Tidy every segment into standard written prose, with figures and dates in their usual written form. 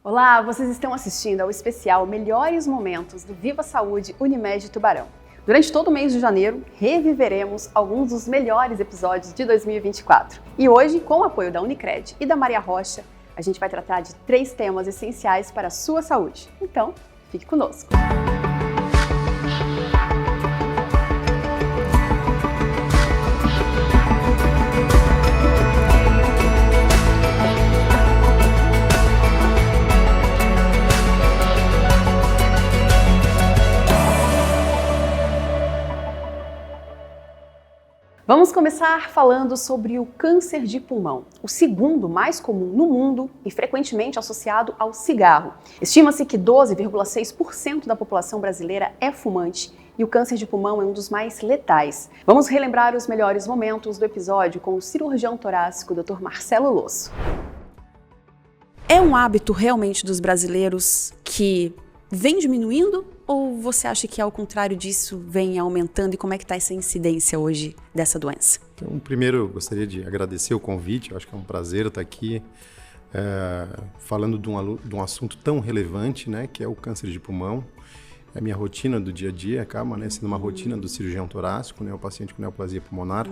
Olá, vocês estão assistindo ao especial Melhores Momentos do Viva Saúde Unimed Tubarão. Durante todo o mês de janeiro, reviveremos alguns dos melhores episódios de 2024. E hoje, com o apoio da Unicred e da Maria Rocha, a gente vai tratar de 3 temas essenciais para a sua saúde. Então, fique conosco! Vamos começar falando sobre o câncer de pulmão, o segundo mais comum no mundo e frequentemente associado ao cigarro. Estima-se que 12,6% da população brasileira é fumante e o câncer de pulmão é um dos mais letais. Vamos relembrar os melhores momentos do episódio com o cirurgião torácico Dr. Marcelo Losso. É um hábito realmente dos brasileiros que vem diminuindo? Ou você acha que, ao contrário disso, vem aumentando? E como é que está essa incidência hoje dessa doença? Então, primeiro, eu gostaria de agradecer o convite. Eu acho que é um prazer estar aqui falando de um assunto tão relevante, né, que é o câncer de pulmão. É a minha rotina do dia a dia, acaba, né, sendo uma rotina do cirurgião torácico, né, o paciente com neoplasia pulmonar.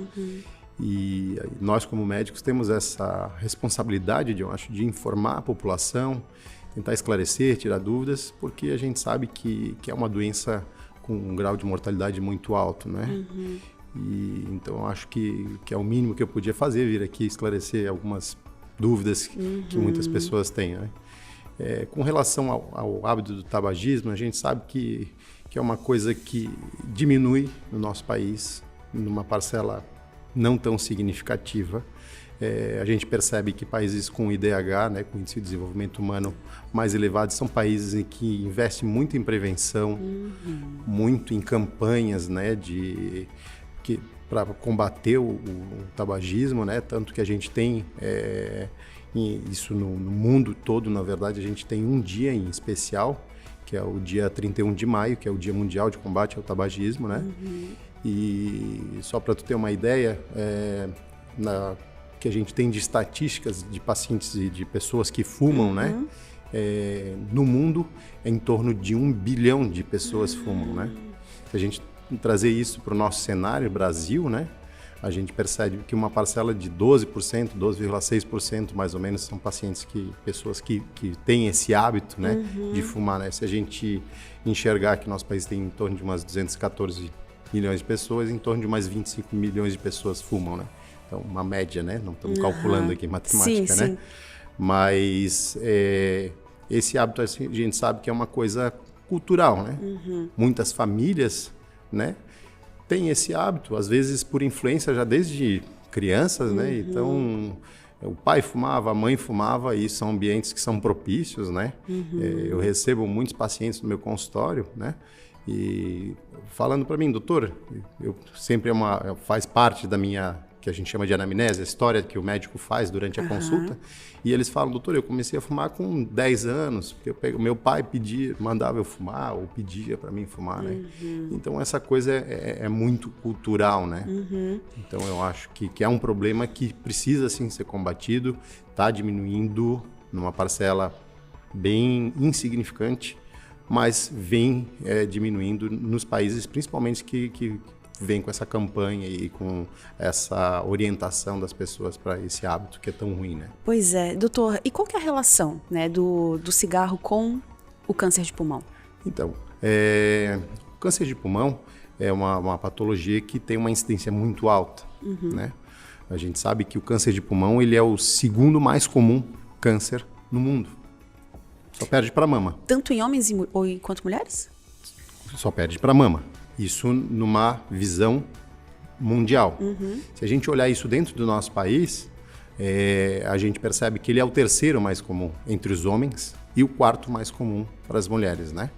E nós, como médicos, temos essa responsabilidade, eu acho, de informar a população, tentar esclarecer, tirar dúvidas, porque a gente sabe que é uma doença com um grau de mortalidade muito alto, né? E então eu acho que é o mínimo que eu podia fazer, vir aqui esclarecer algumas dúvidas que muitas pessoas têm, né? Com relação ao hábito do tabagismo, a gente sabe que é uma coisa que diminui no nosso país, numa parcela não tão significativa. A gente percebe que países com IDH, né, com índice de desenvolvimento humano mais elevado, são países em que investem muito em prevenção, muito em campanhas, né, para combater o tabagismo, né, tanto que a gente tem isso no mundo todo. Na verdade, a gente tem um dia em especial, que é o dia 31 de maio, que é o Dia Mundial de Combate ao Tabagismo, né? E só para tu ter uma ideia, que a gente tem de estatísticas de pacientes e de pessoas que fumam, né? No mundo, é em torno de 1 bilhão de pessoas fumam, né? Se a gente trazer isso para o nosso cenário, Brasil, né? A gente percebe que uma parcela de 12%, 12,6% mais ou menos, são pessoas que têm esse hábito, né? De fumar, né? Se a gente enxergar que nosso país tem em torno de umas 214 milhões de pessoas, em torno de umas 25 milhões de pessoas fumam, né? Então, uma média, né? Não estamos calculando aqui matemática, sim, né? Sim. Mas esse hábito, assim, a gente sabe que é uma coisa cultural, né? Muitas famílias, né, têm esse hábito, às vezes por influência já desde crianças, né? Então, o pai fumava, a mãe fumava, e são ambientes que são propícios, né? Eu recebo muitos pacientes no meu consultório, né? E falando para mim, doutor, eu sempre faz parte da minha, que a gente chama de anamnese, a história que o médico faz durante a consulta, e eles falam: doutor, eu comecei a fumar com 10 anos, porque meu pai mandava eu fumar, ou pedia para mim fumar, né? Então essa coisa é muito cultural, né? Então eu acho que é um problema que precisa sim ser combatido, está diminuindo numa parcela bem insignificante, mas vem diminuindo nos países, principalmente que vem com essa campanha e com essa orientação das pessoas para esse hábito que é tão ruim, né? Pois é, doutor, e qual que é a relação, né, do cigarro com o câncer de pulmão? Então, o câncer de pulmão é uma patologia que tem uma incidência muito alta, né? A gente sabe que o câncer de pulmão, ele é o segundo mais comum câncer no mundo. Só perde para mama. Tanto em homens quanto mulheres? Só perde para mama. Isso numa visão mundial. Se a gente olhar isso dentro do nosso país, a gente percebe que ele é o terceiro mais comum entre os homens e o quarto mais comum para as mulheres, né?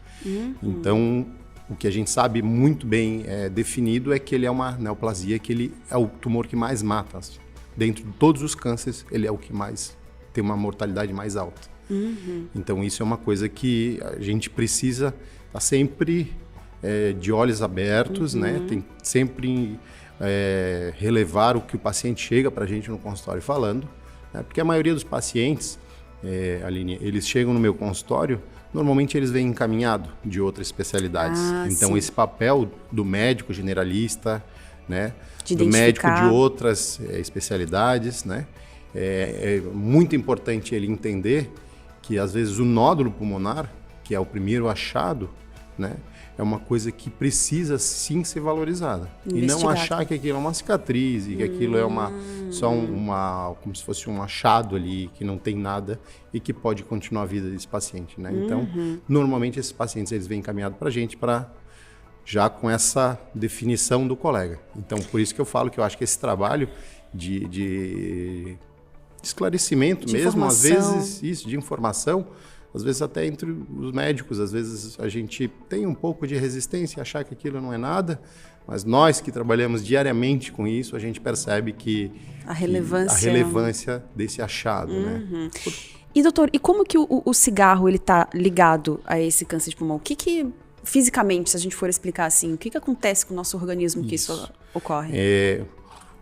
Então, o que a gente sabe muito bem definido é que ele é uma neoplasia, que ele é o tumor que mais mata. Dentro de todos os cânceres, ele é o que mais tem uma mortalidade mais alta. Então, isso é uma coisa que a gente precisa estar sempre de olhos abertos, né? Tem sempre relevar o que o paciente chega para a gente no consultório falando, né? Porque a maioria dos pacientes Aline, eles chegam no meu consultório, normalmente eles vêm encaminhado de outras especialidades. Então, esse papel do médico generalista, né, do médico de outras especialidades, né, é muito importante ele entender que, às vezes, o nódulo pulmonar, que é o primeiro achado, né, é uma coisa que precisa sim ser valorizada. E não achar que aquilo é uma cicatriz, e que aquilo é como se fosse um achado ali, que não tem nada e que pode continuar a vida desse paciente, né? Então, normalmente esses pacientes eles vêm encaminhados para a gente já com essa definição do colega. Então, por isso que eu falo que eu acho que esse trabalho de esclarecimento mesmo, às vezes, isso, de informação, às vezes até entre os médicos, às vezes a gente tem um pouco de resistência, achar que aquilo não é nada, mas nós que trabalhamos diariamente com isso, a gente percebe que a relevância desse achado, né? E doutor, e como que o cigarro ele está ligado a esse câncer de pulmão? O que fisicamente, se a gente for explicar assim, o que acontece com o nosso organismo que isso ocorre?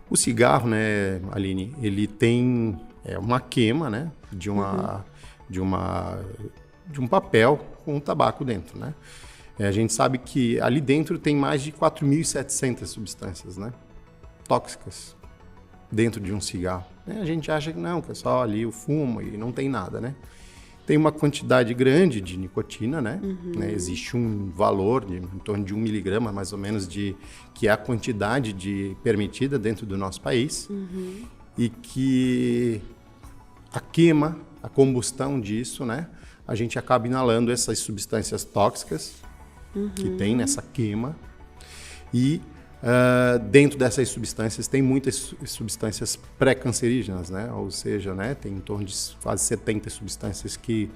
O cigarro, né, Aline, ele tem uma queima, né, de um papel com um tabaco dentro, né? A gente sabe que ali dentro tem mais de 4.700 substâncias, né, tóxicas dentro de um cigarro. A gente acha que não, que é só ali o fumo e não tem nada, né? Tem uma quantidade grande de nicotina, né? Existe um valor em torno de 1 miligrama, mais ou menos, que é a quantidade permitida dentro do nosso país. E que a queima, a combustão disso, né? A gente acaba inalando essas substâncias tóxicas que tem nessa queima. E dentro dessas substâncias tem muitas substâncias pré-cancerígenas, né? Ou seja, né, tem em torno de quase 70 substâncias que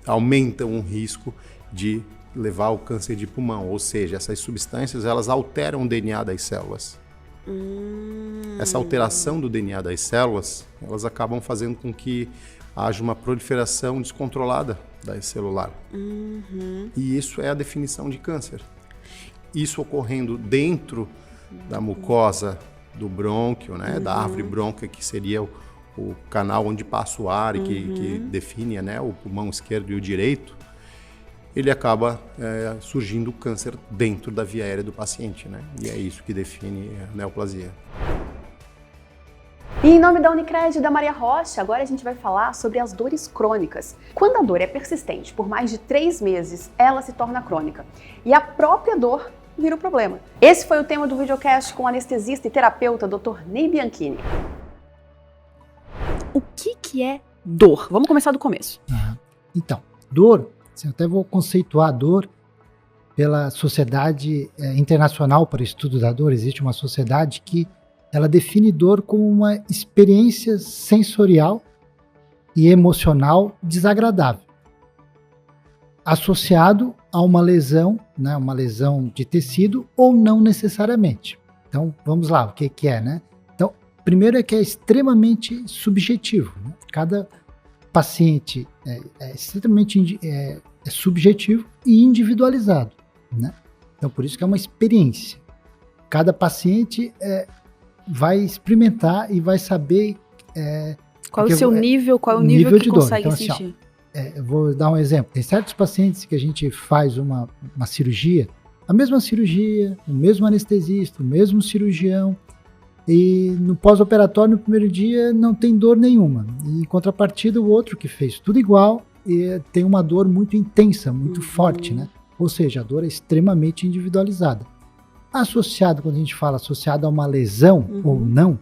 aumentam o risco de levar ao câncer de pulmão. Ou seja, essas substâncias elas alteram o DNA das células. Essa alteração do DNA das células, elas acabam fazendo com que haja uma proliferação descontrolada da celular. E isso é a definição de câncer. Isso ocorrendo dentro da mucosa do brônquio, né, da árvore brônquia, que seria o canal onde passa o ar e que define, né, o pulmão esquerdo e o direito, ele acaba surgindo o câncer dentro da via aérea do paciente, né? E é isso que define a neoplasia. E em nome da Unicred e da Maria Rocha, agora a gente vai falar sobre as dores crônicas. Quando a dor é persistente por mais de 3 meses, ela se torna crônica. E a própria dor vira o problema. Esse foi o tema do videocast com o anestesista e terapeuta Dr. Ney Bianchini. O que é dor? Vamos começar do começo. Então, dor, eu até vou conceituar a dor pela Sociedade Internacional para o Estudo da Dor. Existe uma sociedade que ela define dor como uma experiência sensorial e emocional desagradável, associado a uma lesão, né, uma lesão de tecido ou não necessariamente. Então, vamos lá, o que é, né? Então, primeiro é que é extremamente subjetivo, né? Cada paciente é extremamente subjetivo e individualizado, né? Então, por isso que é uma experiência. Cada paciente vai experimentar e vai saber qual é o seu nível, qual é o nível que consegue então, sentir. Eu vou dar um exemplo. Tem certos pacientes que a gente faz uma cirurgia, a mesma cirurgia, o mesmo anestesista, o mesmo cirurgião, e no pós-operatório, no primeiro dia, não tem dor nenhuma. E, em contrapartida, o outro que fez tudo igual tem uma dor muito intensa, muito forte, né? Ou seja, a dor é extremamente individualizada. Associado, quando a gente fala associado a uma lesão ou não,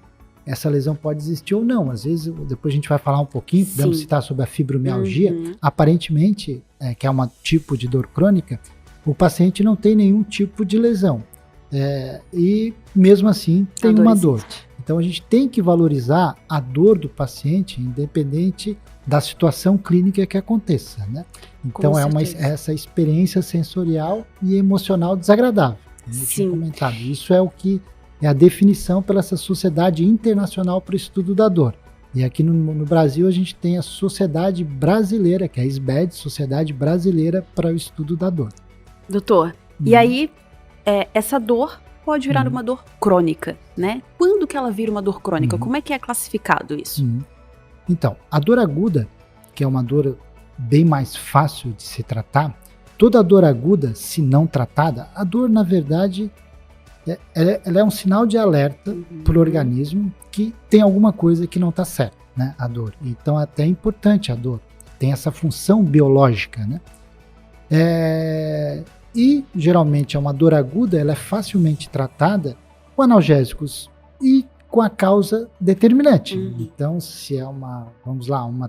essa lesão pode existir ou não. Às vezes, depois a gente vai falar um pouquinho, podemos citar sobre a fibromialgia. Aparentemente, que é um tipo de dor crônica, o paciente não tem nenhum tipo de lesão. E mesmo assim tem uma dor. Então a gente tem que valorizar a dor do paciente, independente da situação clínica que aconteça, né? Então essa experiência sensorial e emocional desagradável. Sim. Comentado. Isso é o que é a definição pela essa Sociedade Internacional para o Estudo da Dor. E aqui no Brasil a gente tem a Sociedade Brasileira, que é a SBED, Sociedade Brasileira para o Estudo da Dor. Doutor, e aí essa dor pode virar uma dor crônica, né? Quando que ela vira uma dor crônica? Como é que é classificado isso? Então, a dor aguda, que é uma dor bem mais fácil de se tratar, toda dor aguda, se não tratada, a dor, na verdade, ela é um sinal de alerta para o organismo que tem alguma coisa que não está certa, né? A dor. Então, até é importante a dor. Tem essa função biológica, né? E, geralmente, é uma dor aguda, ela é facilmente tratada com analgésicos e com a causa determinante. Então, se é uma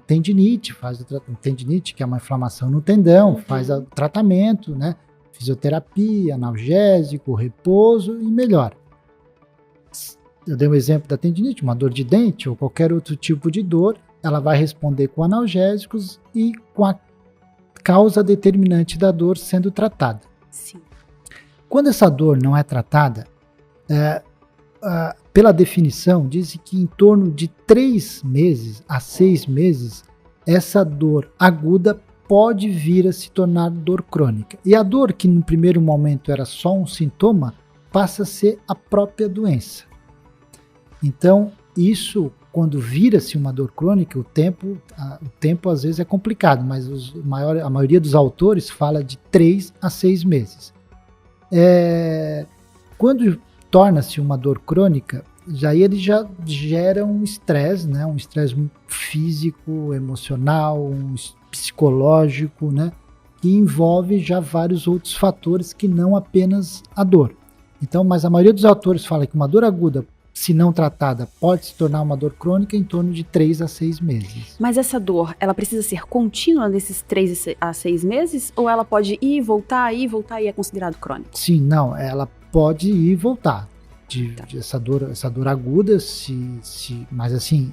tendinite, faz o tendinite, que é uma inflamação no tendão, faz o tratamento, né? Fisioterapia, analgésico, repouso e melhora. Eu dei um exemplo da tendinite, uma dor de dente ou qualquer outro tipo de dor, ela vai responder com analgésicos e com a causa determinante da dor sendo tratada. Sim. Quando essa dor não é tratada, pela definição, diz que em torno de 3 meses a 6 meses, essa dor aguda pode vir a se tornar dor crônica. E a dor, que no primeiro momento era só um sintoma, passa a ser a própria doença. Então, isso, quando vira-se uma dor crônica, o tempo às vezes é complicado, mas a maioria dos autores fala de 3 a 6 meses. Quando torna-se uma dor crônica, ele já gera um estresse, né? Um estresse físico, emocional, um psicológico, né? Que envolve já vários outros fatores que não apenas a dor. Então, mas a maioria dos autores fala que uma dor aguda, se não tratada, pode se tornar uma dor crônica em torno de 3 a 6 meses. Mas essa dor, ela precisa ser contínua nesses 3 a 6 meses? Ou ela pode ir e voltar e é considerado crônico? Sim, não, ela pode ir e voltar. Essa dor aguda, mas assim,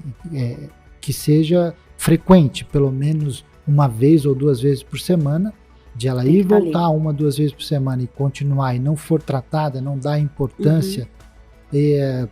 que seja frequente, pelo menos uma vez ou 2 vezes por semana, de ela ir e voltar 1 ou 2 vezes por semana e continuar e não for tratada, não dar importância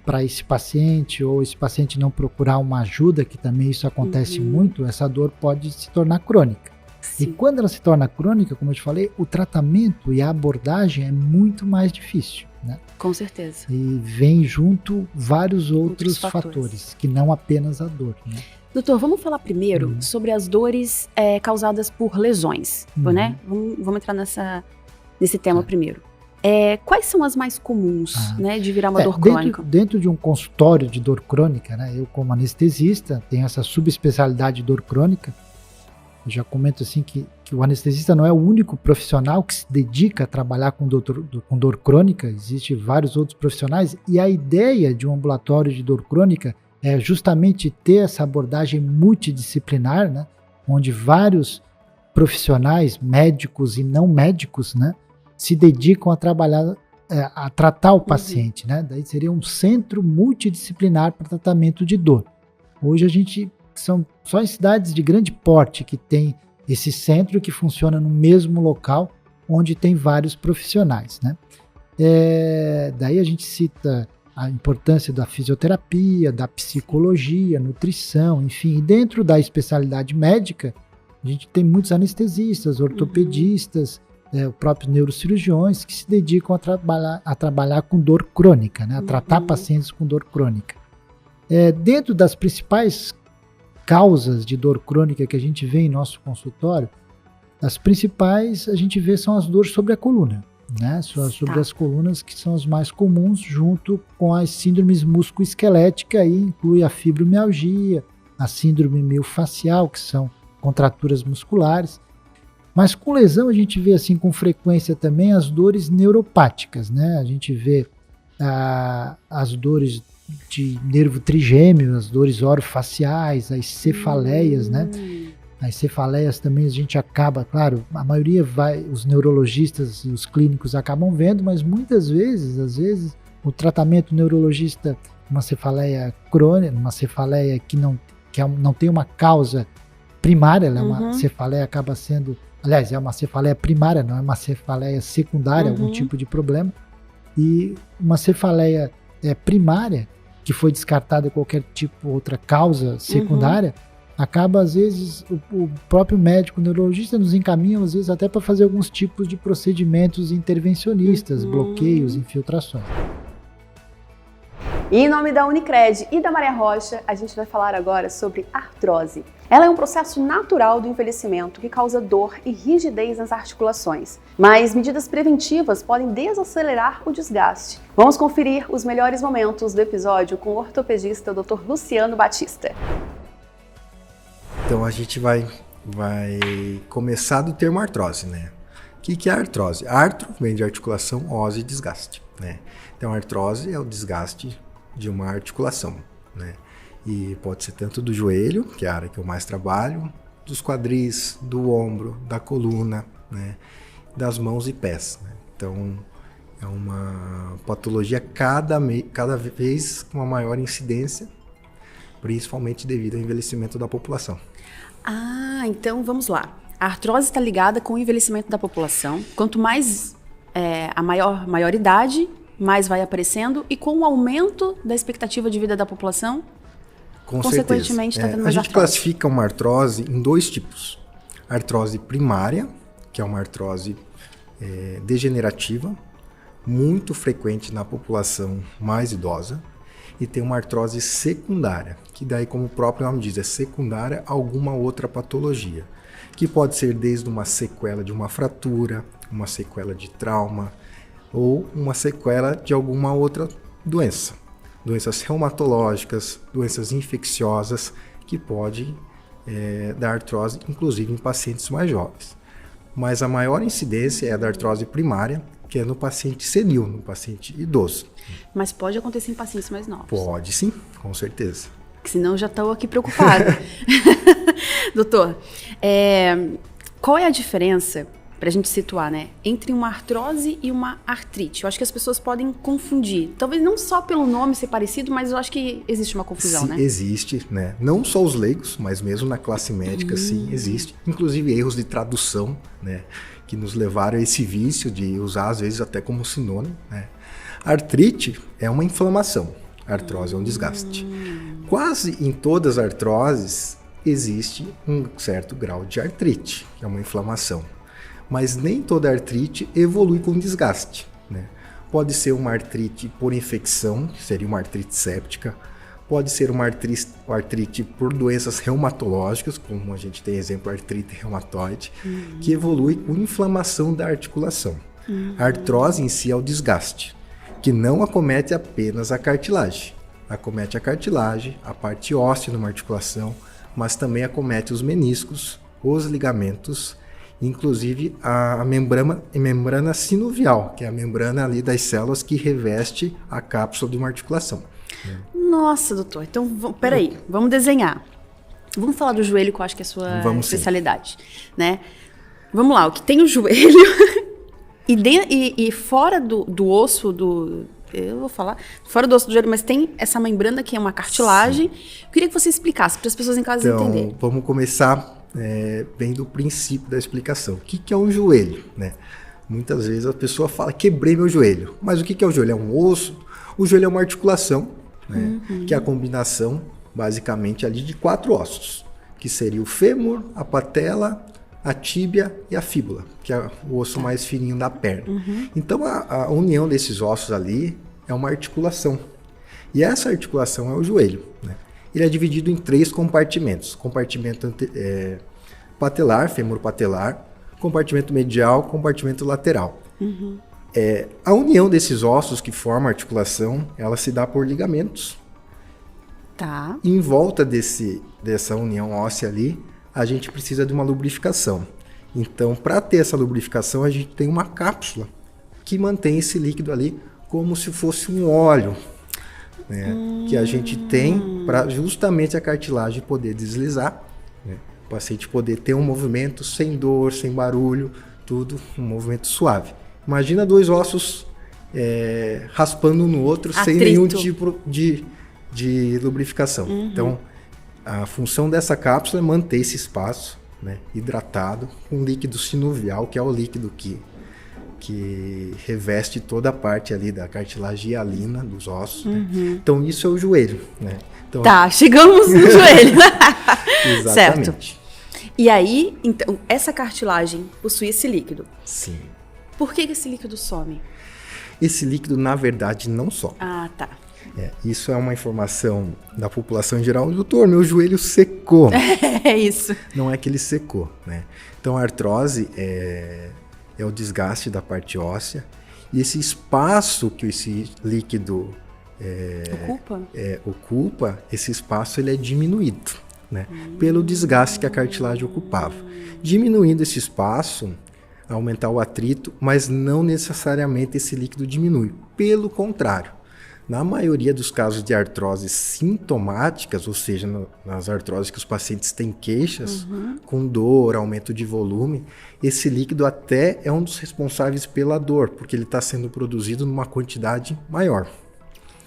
para esse paciente, ou esse paciente não procurar uma ajuda, que também isso acontece muito, essa dor pode se tornar crônica. Sim. E quando ela se torna crônica, como eu te falei, o tratamento e a abordagem é muito mais difícil, né? Com certeza. E vem junto vários outros fatores, que não apenas a dor, né? Doutor, vamos falar primeiro sobre as dores causadas por lesões, né? Vamos entrar nesse tema primeiro. Quais são as mais comuns, né, de virar uma dor crônica? Dentro de um consultório de dor crônica, né, eu como anestesista tenho essa subespecialidade de dor crônica. Eu já comento assim que o anestesista não é o único profissional que se dedica a trabalhar com dor crônica. Existem vários outros profissionais, e a ideia de um ambulatório de dor crônica é justamente ter essa abordagem multidisciplinar, né, onde vários profissionais, médicos e não médicos, né, se dedicam a trabalhar, a tratar o paciente, né? Daí seria um centro multidisciplinar para tratamento de dor. Hoje a gente são só em cidades de grande porte que tem esse centro que funciona no mesmo local, onde tem vários profissionais, né? Daí a gente cita a importância da fisioterapia, da psicologia, nutrição, enfim. E dentro da especialidade médica, a gente tem muitos anestesistas, ortopedistas, os próprios neurocirurgiões que se dedicam a trabalhar com dor crônica, né? A tratar pacientes com dor crônica. Dentro das principais causas de dor crônica que a gente vê em nosso consultório, as principais a gente vê são as dores sobre a coluna, né? Sobre as colunas, que são as mais comuns, junto com as síndromes musculoesqueléticas, aí inclui a fibromialgia, a síndrome miofascial, que são contraturas musculares. Mas com lesão a gente vê assim com frequência também as dores neuropáticas, né? A gente vê as dores de nervo trigêmeo, as dores orofaciais, as cefaleias, né? As cefaleias também a gente acaba, claro, a maioria os neurologistas e os clínicos acabam vendo, mas muitas vezes, às vezes, o tratamento neurologista, uma cefaleia crônica, uma cefaleia que não tem uma causa primária, ela é uma cefaleia, acaba sendo, aliás, é uma cefaleia primária, não é uma cefaleia secundária, algum tipo de problema, e uma cefaleia primária, que foi descartada qualquer tipo outra causa secundária, acaba, às vezes, o próprio médico neurologista nos encaminha, às vezes, até para fazer alguns tipos de procedimentos intervencionistas, bloqueios, infiltrações. E em nome da Unicred e da Maria Rocha, a gente vai falar agora sobre artrose. Ela é um processo natural do envelhecimento que causa dor e rigidez nas articulações, mas medidas preventivas podem desacelerar o desgaste. Vamos conferir os melhores momentos do episódio com o ortopedista Dr. Luciano Batista. Então a gente vai começar do termo artrose, né? O que é artrose? Artro vem de articulação, ose, desgaste, né? Então a artrose é o desgaste de uma articulação, né? E pode ser tanto do joelho, que é a área que eu mais trabalho, dos quadris, do ombro, da coluna, né? Das mãos e pés, né? Então é uma patologia cada vez com uma maior incidência, principalmente devido ao envelhecimento da população. Ah, então vamos lá. A artrose está ligada com o envelhecimento da população. Quanto mais a maior idade, mais vai aparecendo, e com o aumento da expectativa de vida da população, consequentemente está tendo mais artrose. A gente classifica uma artrose em dois tipos. Artrose primária, que é uma artrose degenerativa, muito frequente na população mais idosa, e tem uma artrose secundária, que daí, como o próprio nome diz, é secundária a alguma outra patologia, que pode ser desde uma sequela de uma fratura, uma sequela de trauma, ou uma sequela de alguma outra doença. Doenças reumatológicas, doenças infecciosas, que pode dar artrose, inclusive em pacientes mais jovens. Mas a maior incidência é a da artrose primária, que é no paciente senil, no paciente idoso. Mas pode acontecer em pacientes mais novos? Pode sim, com certeza. Senão eu já estou aqui preocupada. Doutor, qual é a diferença, para a gente situar, né, entre uma artrose e uma artrite? Eu acho que as pessoas podem confundir. Talvez não só pelo nome ser parecido, mas eu acho que existe uma confusão, né? Existe, né? Não só os leigos, mas mesmo na classe médica, sim, existe. Inclusive erros de tradução, né, que nos levaram a esse vício de usar, às vezes, até como sinônimo, né? Artrite é uma inflamação, artrose é um desgaste. Quase em todas as artroses existe um certo grau de artrite, que é uma inflamação. Mas nem toda artrite evolui com desgaste, né? Pode ser uma artrite por infecção, que seria uma artrite séptica. Pode ser uma artrite por doenças reumatológicas, como a gente tem exemplo, artrite reumatoide, que evolui com inflamação da articulação. A artrose em si é o desgaste, que não acomete apenas a cartilagem. Acomete a cartilagem, a parte óssea numa articulação, mas também acomete os meniscos, os ligamentos, inclusive a membrana sinovial, que é a membrana ali das células que reveste a cápsula de uma articulação. Nossa, doutor, então peraí, vamos desenhar. Vamos falar do joelho, que eu acho que é a sua especialidade, né? Vamos lá, o que tem o joelho e fora do osso eu vou falar fora do osso do joelho, mas tem essa membrana que é uma cartilagem. Sim. Eu queria que você explicasse para as pessoas em casa entenderem. Então, vamos começar bem do princípio da explicação. O que é um joelho, né? Muitas vezes a pessoa fala, quebrei meu joelho. Mas o que é o joelho? É um osso? O joelho é uma articulação, né? Que é a combinação, basicamente, ali de 4 ossos, que seria o fêmur, a patela, a tíbia e a fíbula, que é o osso mais fininho da perna. Então, a união desses ossos ali é uma articulação. E essa articulação é o joelho, né? Ele é dividido em 3 compartimentos. Compartimento patelar, fêmur patelar, compartimento medial, compartimento lateral. A união desses ossos que formam a articulação, ela se dá por ligamentos. Tá. E em volta dessa união óssea ali, a gente precisa de uma lubrificação. Então, para ter essa lubrificação, a gente tem uma cápsula que mantém esse líquido ali como se fosse um óleo, né? Que a gente tem para justamente a cartilagem poder deslizar, né? O paciente poder ter um movimento sem dor, sem barulho, tudo um movimento suave. Imagina 2 ossos raspando um no outro sem nenhum tipo de lubrificação. Então, a função dessa cápsula é manter esse espaço, né, hidratado com líquido sinovial, que é o líquido que reveste toda a parte ali da cartilagem hialina dos ossos. Né? Então, isso é o joelho. Né? Então, chegamos no joelho. Exatamente. Certo. E aí, então, essa cartilagem possui esse líquido. Sim. Por que esse líquido some? Esse líquido, na verdade, não some. Ah, tá. Isso é uma informação da população em geral. Doutor, meu joelho secou. É isso. Não é que ele secou, né? Então a artrose é o desgaste da parte óssea e esse espaço que esse líquido ocupa, esse espaço ele é diminuído, né? Pelo desgaste que a cartilagem ocupava. Diminuindo esse espaço, aumentar o atrito, mas não necessariamente esse líquido diminui. Pelo contrário, na maioria dos casos de artroses sintomáticas, ou seja, nas artroses que os pacientes têm queixas, com dor, aumento de volume, esse líquido até é um dos responsáveis pela dor, porque ele está sendo produzido numa quantidade maior.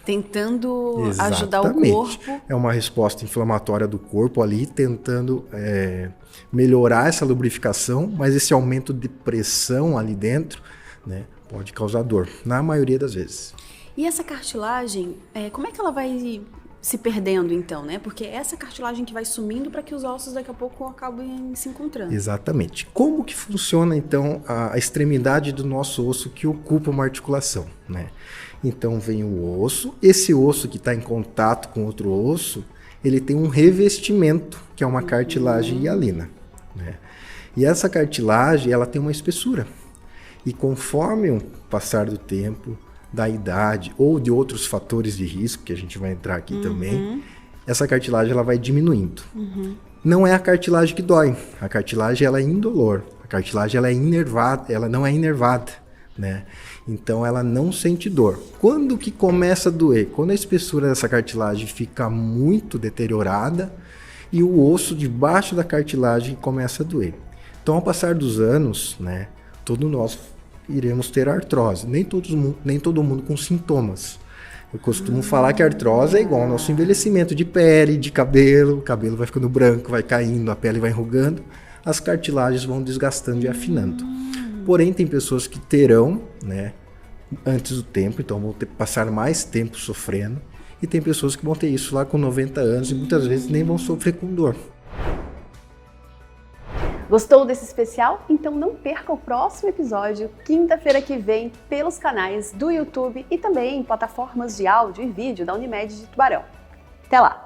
Tentando Exatamente. Ajudar o corpo. É uma resposta inflamatória do corpo ali, tentando melhorar essa lubrificação, mas esse aumento de pressão ali dentro, né, pode causar dor, na maioria das vezes. E essa cartilagem, como é que ela vai se perdendo então, né? Porque é essa cartilagem que vai sumindo para que os ossos daqui a pouco acabem se encontrando. Exatamente. Como que funciona então a extremidade do nosso osso que ocupa uma articulação, né? Então vem o osso, esse osso que está em contato com outro osso, ele tem um revestimento, que é uma cartilagem hialina, né? E essa cartilagem, ela tem uma espessura. E conforme o passar do tempo, da idade ou de outros fatores de risco, que a gente vai entrar aqui também, essa cartilagem ela vai diminuindo. Não é a cartilagem que dói, a cartilagem ela é indolor, a cartilagem ela é inervada, ela não é inervada, né? Então ela não sente dor. Quando que começa a doer? Quando a espessura dessa cartilagem fica muito deteriorada e o osso debaixo da cartilagem começa a doer. Então ao passar dos anos, né, todos nós iremos ter artrose, nem todo mundo com sintomas. Eu costumo falar que a artrose é igual ao nosso envelhecimento de pele, de cabelo, o cabelo vai ficando branco, vai caindo, a pele vai enrugando, as cartilagens vão desgastando e afinando. Porém, tem pessoas que terão, né, antes do tempo, então vão passar mais tempo sofrendo, e tem pessoas que vão ter isso lá com 90 anos e muitas vezes nem vão sofrer com dor. Gostou desse especial? Então não perca o próximo episódio, quinta-feira que vem, pelos canais do YouTube e também em plataformas de áudio e vídeo da Unimed de Tubarão. Até lá!